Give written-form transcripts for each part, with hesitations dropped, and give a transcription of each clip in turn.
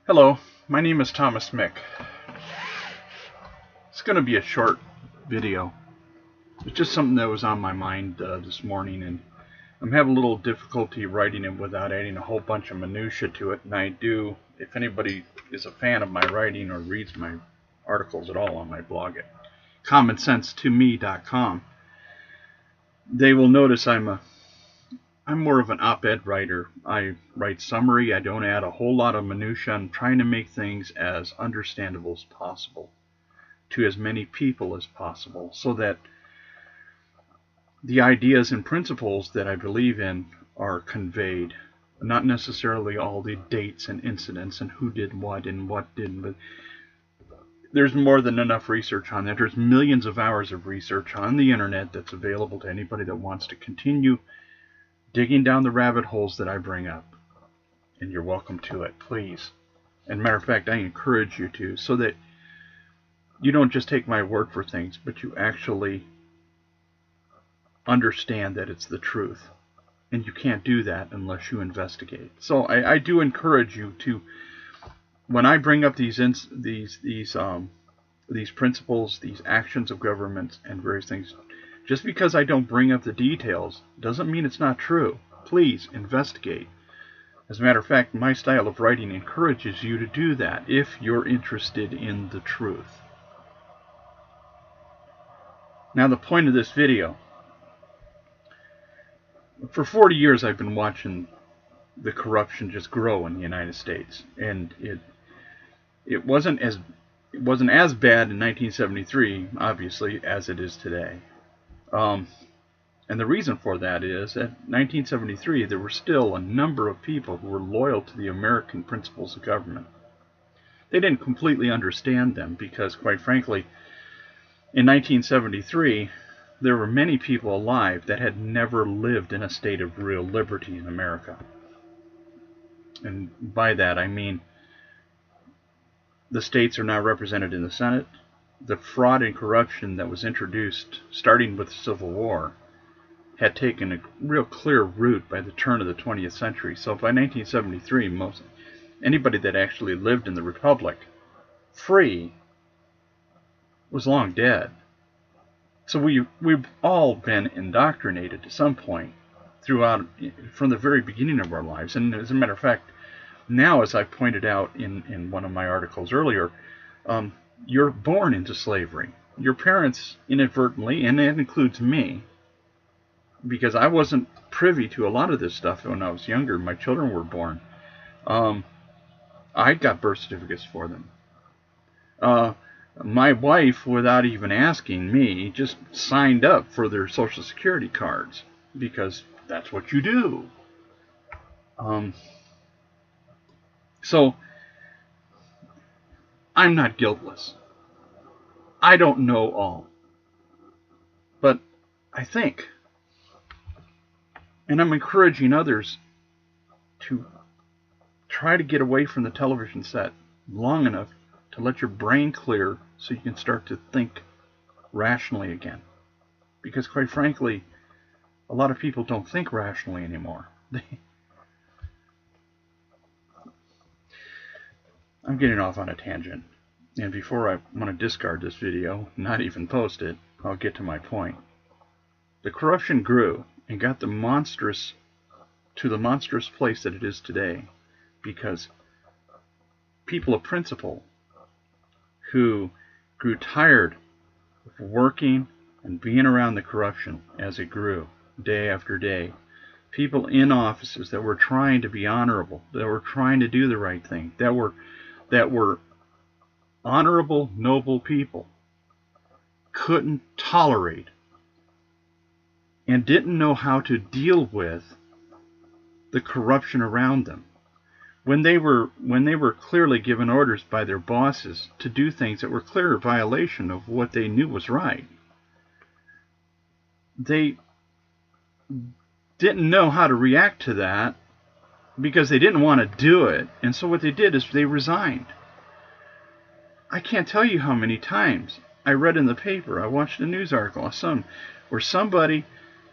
Hello, my name is Thomas Mick. It's going to be a short video. It's just something that was on my mind this morning, and I'm having a little difficulty writing it without adding a whole bunch of minutia to it. And I do, if anybody is a fan of my writing or reads my articles at all on my blog at commonsensetome.com, they will notice I'm more of an op-ed writer. I write summary. I don't add a whole lot of minutia. I'm trying to make things as understandable as possible to as many people as possible, so that the ideas and principles that I believe in are conveyed. Not necessarily all the dates and incidents and who did what and what didn't, but there's more than enough research on that. There's millions of hours of research on the internet that's available to anybody that wants to continue digging down the rabbit holes that I bring up. And you're welcome to it, please. And matter of fact, I encourage you to, so that you don't just take my word for things, but you actually understand that it's the truth. And you can't do that unless you investigate. So I do encourage you to, when I bring up these principles, these actions of governments and various things, just because I don't bring up the details doesn't mean it's not true. Please investigate. As a matter of fact, my style of writing encourages you to do that if you're interested in the truth. Now, the point of this video. For 40 years I've been watching the corruption just grow in the United States, and it wasn't as bad in 1973, obviously, as it is today. And the reason for that is that in 1973 there were still a number of people who were loyal to the American principles of government. They didn't completely understand them because, quite frankly, in 1973 there were many people alive that had never lived in a state of real liberty in America. And by that I mean the states are now represented in the Senate. The fraud and corruption that was introduced, starting with the Civil War, had taken a real clear root by the turn of the 20th century. So by 1973, anybody that actually lived in the Republic, free, was long dead. So we've all been indoctrinated to some point throughout, from the very beginning of our lives. And as a matter of fact, now, as I pointed out in one of my articles earlier, you're born into slavery. Your parents inadvertently, and that includes me, because I wasn't privy to a lot of this stuff when I was younger. My children were born. I got birth certificates for them. My wife, without even asking me, just signed up for their Social Security cards, because that's what you do. So, I'm not guiltless. I don't know all. But I think, and I'm encouraging others to try to get away from the television set long enough to let your brain clear so you can start to think rationally again. Because quite frankly, a lot of people don't think rationally anymore. I'm getting off on a tangent, and before I want to discard this video, not even post it, I'll get to my point. The corruption grew and got to the monstrous place that it is today, because people of principle who grew tired of working and being around the corruption as it grew day after day, people in offices that were trying to be honorable, that were trying to do the right thing, that were honorable, noble people, couldn't tolerate and didn't know how to deal with the corruption around them. When they were clearly given orders by their bosses to do things that were clear violation of what they knew was right, they didn't know how to react to that, because they didn't want to do it. And so what they did is they resigned. I can't tell you how many times I read in the paper, I watched a news article, where somebody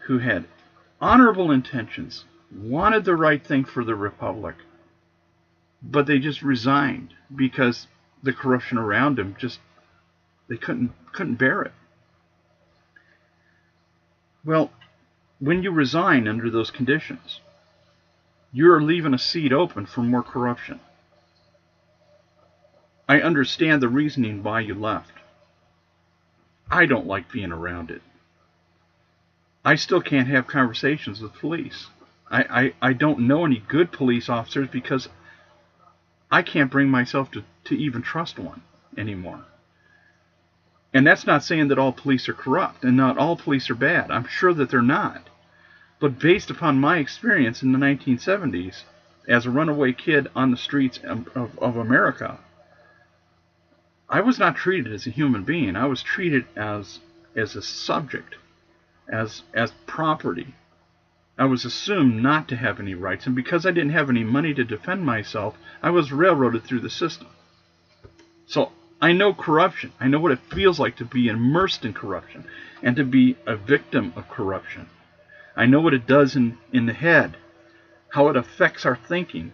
who had honorable intentions, wanted the right thing for the Republic, but they just resigned because the corruption around them just, they couldn't bear it. Well, when you resign under those conditions, you're leaving a seat open for more corruption. I understand the reasoning why you left. I don't like being around it. I still can't have conversations with police. I don't know any good police officers because I can't bring myself to even trust one anymore. And that's not saying that all police are corrupt and not all police are bad. I'm sure that they're not. But based upon my experience in the 1970s as a runaway kid on the streets of America, I was not treated as a human being. I was treated as a subject, as property. I was assumed not to have any rights, and because I didn't have any money to defend myself, I was railroaded through the system. So I know corruption. I know what it feels like to be immersed in corruption and to be a victim of corruption. I know what it does in the head, how it affects our thinking.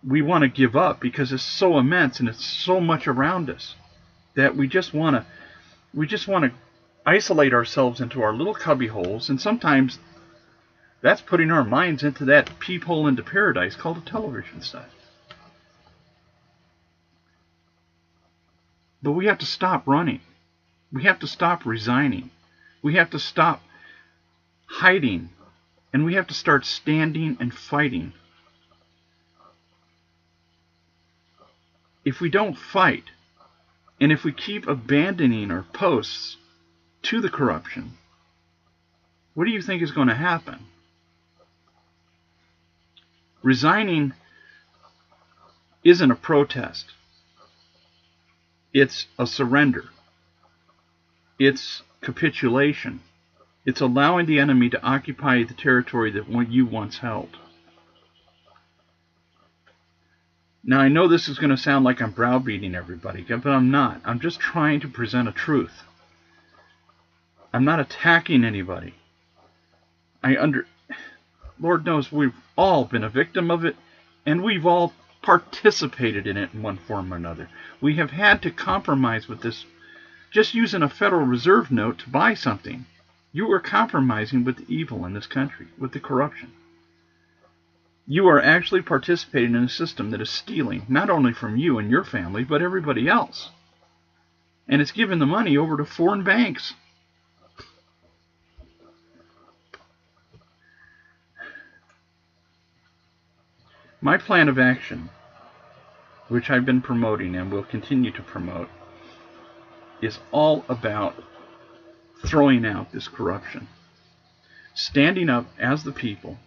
We want to give up because it's so immense and it's so much around us that we just want to isolate ourselves into our little cubby holes, and sometimes that's putting our minds into that peephole into paradise called a television set. But we have to stop running. We have to stop resigning. We have to stop hiding. And we have to start standing and fighting. If we don't fight, and if we keep abandoning our posts to the corruption, what do you think is going to happen? Resigning isn't a protest. It's a surrender. It's capitulation. It's allowing the enemy to occupy the territory that you once held. Now, I know this is going to sound like I'm browbeating everybody, but I'm not. I'm just trying to present a truth. I'm not attacking anybody. Lord knows we've all been a victim of it, and we've all participated in it in one form or another. We have had to compromise with this. Just using a Federal Reserve note to buy something, you are compromising with the evil in this country, with the corruption. You are actually participating in a system that is stealing not only from you and your family, but everybody else. And it's giving the money over to foreign banks. My plan of action, which I've been promoting and will continue to promote, is all about throwing out this corruption. Standing up as the people,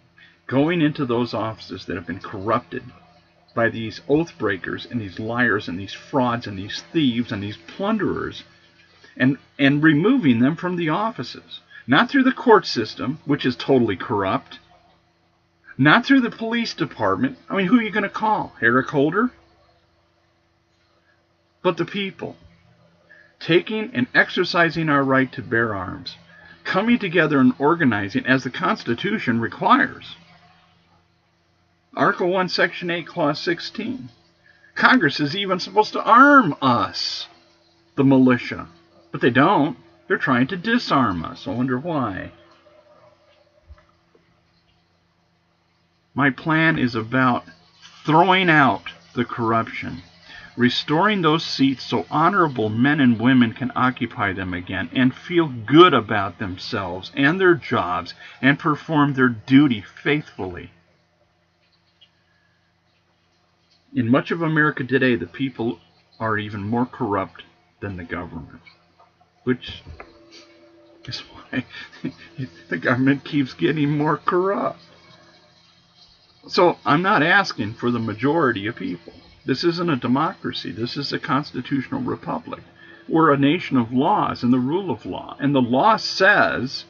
going into those offices that have been corrupted by these oath breakers and these liars and these frauds and these thieves and these plunderers, and removing them from the offices. Not through the court system, which is totally corrupt. Not through the police department. I mean, who are you going to call? Eric Holder? But the people. Taking and exercising our right to bear arms. Coming together and organizing as the Constitution requires. Article 1, Section 8, Clause 16. Congress is even supposed to arm us, the militia. But they don't. They're trying to disarm us. I wonder why. My plan is about throwing out the corruption, restoring those seats so honorable men and women can occupy them again and feel good about themselves and their jobs and perform their duty faithfully. In much of America today, the people are even more corrupt than the government, which is why the government keeps getting more corrupt. So I'm not asking for the majority of people. This isn't a democracy. This is a constitutional republic. We're a nation of laws and the rule of law. And the law says,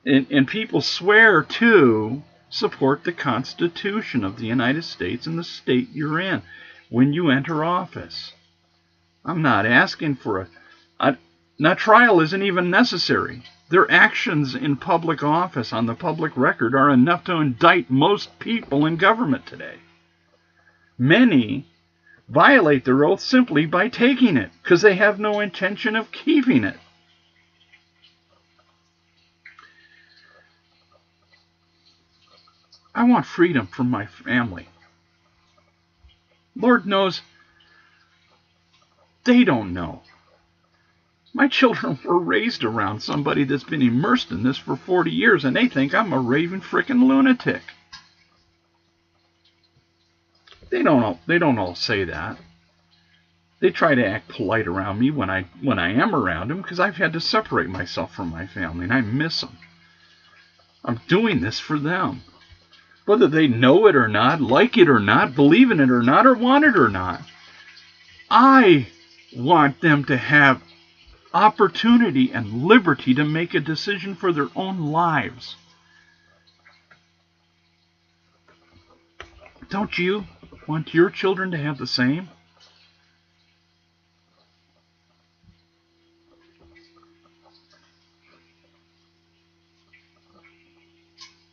and people swear to support the Constitution of the United States and the state you're in when you enter office. I'm not asking for now, trial isn't even necessary. Their actions in public office on the public record are enough to indict most people in government today. Many violate their oath simply by taking it because they have no intention of keeping it. I want freedom for my family. Lord knows they don't know. My children were raised around somebody that's been immersed in this for 40 years, and they think I'm a raving frickin' lunatic. They don't all say that. They try to act polite around me when I am around them, because I've had to separate myself from my family, and I miss them. I'm doing this for them. Whether they know it or not, like it or not, believe in it or not, or want it or not. I want them to have opportunity and liberty to make a decision for their own lives. Don't you want your children to have the same?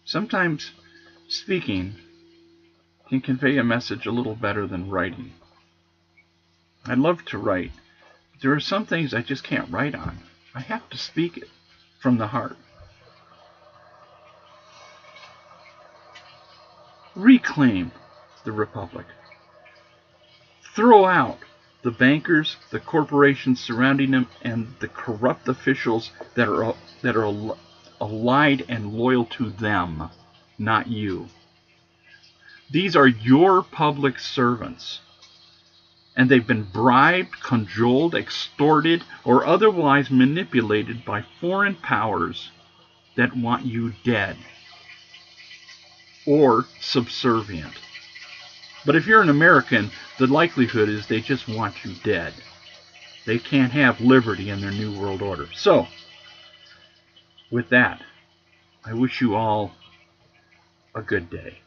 Sometimes speaking can convey a message a little better than writing. I love to write. There are some things I just can't write on. I have to speak it from the heart. Reclaim the republic. Throw out the bankers, the corporations surrounding them, and the corrupt officials that are allied and loyal to them, not you. These are your public servants. And they've been bribed, cajoled, extorted, or otherwise manipulated by foreign powers that want you dead or subservient. But if you're an American, the likelihood is they just want you dead. They can't have liberty in their new world order. So, with that, I wish you all a good day.